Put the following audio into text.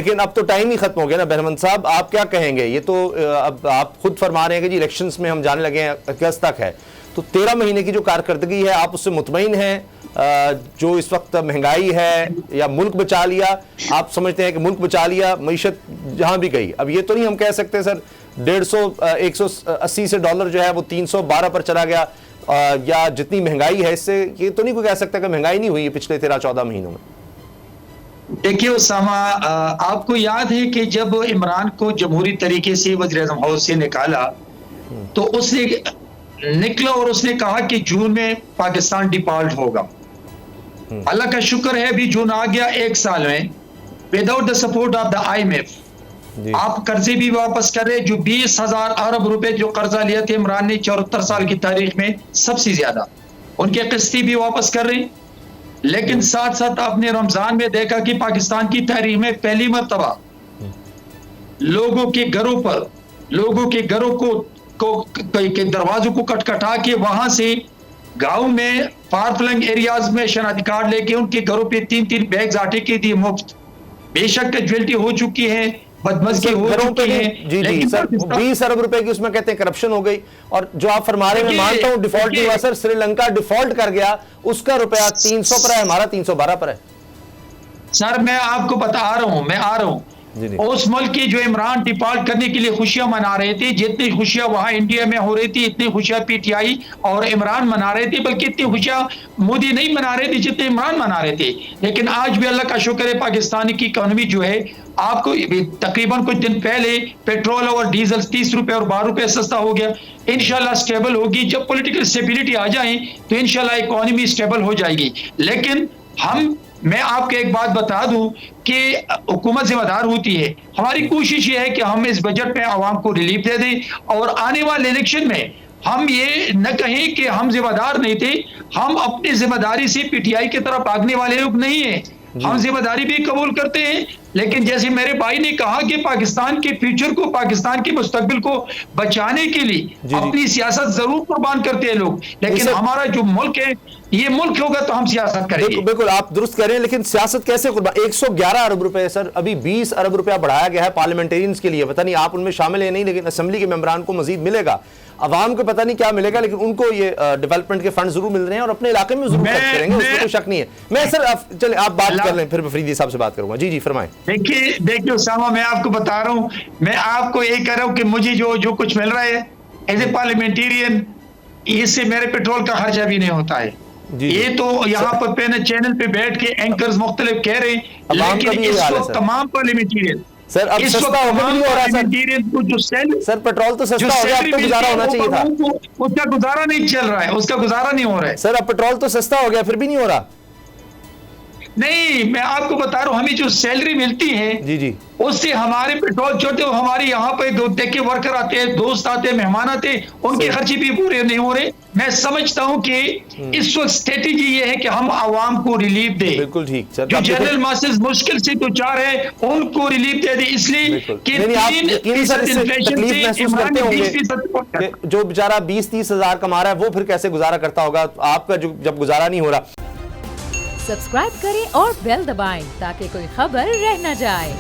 لیکن اب تو ٹائم ہی ختم ہو گیا نا بہرمند صاحب، آپ کیا کہیں گے؟ یہ تو اب آپ خود فرما رہے ہیں کہ جی الیکشنز میں ہم جانے لگے ہیں، اگست تک ہے، تو 13 مہینے کی جو کارکردگی ہے آپ اس سے مطمئن ہیں؟ جو اس وقت مہنگائی ہے یا ملک بچا لیا، آپ سمجھتے ہیں کہ ملک بچا لیا، معیشت جہاں بھی گئی؟ اب یہ تو نہیں ہم کہہ سکتے سر 180 سے ڈالر جو ہے وہ 312 پر چلا گیا، یا جتنی مہنگائی ہے اس سے یہ تو نہیں کوئی کہہ سکتا کہ مہنگائی نہیں ہوئی ہے پچھلے 13-14 مہینوں میں؟ دیکھیے اسامہ، آپ کو یاد ہے کہ جب عمران کو جمہوری طریقے سے وزیر اعظم ہاؤس سے نکالا تو اس نے نکلا اور اس نے کہا کہ جون میں پاکستان ڈیفالٹ ہوگا۔ اللہ کا شکر ہے ابھی جون آ گیا، 1 سال میں without the support of the IMF آپ قرضے بھی واپس کر رہے، جو 20,000 ارب روپے جو قرضہ لیا تھے عمران نے 74 سال کی تاریخ میں سب سے زیادہ، ان کے قسطیں بھی واپس کر رہے۔ لیکن ساتھ ساتھ آپ نے رمضان میں دیکھا کہ پاکستان کی تاریخ میں پہلی مرتبہ لوگوں کے گھروں پر، لوگوں کے گھروں کے دروازوں کو کٹکھٹا کے وہاں سے گاؤں میں فار فلنگ ایریاز میں شناختی کارڈ لے کے ان کے گھروں پہ 3 بیگز آٹے کے دیے مفت۔ بے شک کیجویلٹی ہو چکی ہے، بدمزگی ہو چکی ہے، جی جی سر 20 ارب روپے کی اس میں کہتے ہیں کرپشن ہو گئی، اور جو آپ فرما رہے ہیں میں مانتا ہوں ڈیفالٹ نہیں ہوا سر، سری لنکا ڈیفالٹ کر گیا، اس کا روپیہ 300 پر ہے، ہمارا 312 پر ہے۔ سر میں آپ کو بتا رہا ہوں، میں آ رہا ہوں، اس ملک کی جو عمران ڈیفالٹ کرنے کے لیے خوشیاں منا رہے تھے، جتنی خوشیاں وہاں انڈیا میں ہو رہی تھی اتنی خوشیاں PTI اور عمران منا رہے تھے، بلکہ اتنی خوشیاں مودی نہیں منا رہے تھے جتنے عمران منا رہے تھے۔ لیکن آج بھی اللہ کا شکر ہے پاکستان کی اکانومی جو ہے، آپ کو تقریباً کچھ دن پہلے پیٹرول اور ڈیزل 30 روپے اور 12 روپے سستا ہو گیا، انشاءاللہ سٹیبل ہوگی۔ جب پولیٹیکل سٹیبلٹی آ جائیں تو انشاءاللہ اکانومی سٹیبل ہو جائے گی۔ لیکن میں آپ کو ایک بات بتا دوں کہ حکومت ذمہ دار ہوتی ہے، ہماری کوشش یہ ہے کہ ہم اس بجٹ میں عوام کو ریلیف دے دیں، اور آنے والے الیکشن میں ہم یہ نہ کہیں کہ ہم ذمہ دار نہیں تھے، ہم اپنی ذمہ داری سے PTI کی طرف بھاگنے والے لوگ نہیں ہیں، ہم ذمہ داری بھی قبول کرتے ہیں۔ لیکن جیسے میرے بھائی نے کہا کہ پاکستان کے فیوچر کو، پاکستان کے مستقبل کو بچانے کے لیے اپنی سیاست ضرور قربان کرتے ہیں لوگ، لیکن ہمارا جو ملک ہے یہ ملک ہوگا تو ہم سیاست کریں گے۔ بالکل آپ درست کہہ رہے ہیں، لیکن سیاست کیسے قربان؟ 111 ارب روپے سر، ابھی 20 ارب روپیہ بڑھایا گیا ہے پارلیمنٹیرینز کے لیے، پتہ نہیں آپ ان میں شامل ہیں نہیں، لیکن اسمبلی کے ممبران کو مزید ملے گا، عوام کو پتہ نہیں کیا ملے گا، لیکن ان کو یہ ڈیولپمنٹ کے فنڈ ضرور مل رہے ہیں اور اپنے علاقے میں ضرور خرچ کریں گے، اس میں کوئی شک نہیں ہے۔ میں سر چلیں آپ بات کر لیں، پھر میں فریدی صاحب سے بات کروں گا۔ جی فرمائیں۔ دیکھیے اسامہ، میں آپ کو بتا رہا ہوں، میں آپ کو یہ کہہ رہا ہوں کہ مجھے جو کچھ مل رہا ہے ایز اے پارلیمنٹیرین، اس سے میرے پیٹرول کا خرچہ بھی نہیں ہوتا ہے۔ یہ تو یہاں پر چینل پہ بیٹھ کے اینکرز مختلف کہہ رہے ہیں، لیکن اس وقت تمام پارلیمنٹیرین سر اب سستا ہو گیا، نہیں ہو رہا سر پیٹرول تو سستا ہو گیا، اب تو گزارا ہونا چاہیے تھا۔ اس کا گزارا نہیں چل رہا ہے، اس کا گزارا نہیں ہو رہا ہے سر، اب پیٹرول تو سستا ہو گیا پھر بھی نہیں ہو رہا۔ نہیں، میں آپ کو بتا رہا ہوں، ہمیں جو سیلری ملتی ہے جی اس سے ہمارے پیٹرول چھوٹے، ہمارے یہاں پہ دیکھ کے ورکر آتے ہیں، دوست آتے ہیں، مہمان آتے ہیں، ان کے خرچے بھی پورے نہیں ہو رہے۔ میں سمجھتا ہوں کہ اس وقت اسٹریٹجی یہ ہے کہ ہم عوام کو ریلیف دیں، بالکل ٹھیک سر، جو جنرل ماسز مشکل سے دو چار ہے ان کو ریلیف دے دیں، اس لیے کہ 3% انفلیشن سے عمران نے 20% جو بیچارہ 20-30 ہزار کما رہا ہے وہ پھر کیسے گزارا کرتا ہوگا؟ آپ کا جب گزارا نہیں ہو رہا۔ سبسکرائب کریں اور بیل دبائیں تاکہ کوئی خبر رہ نہ جائے۔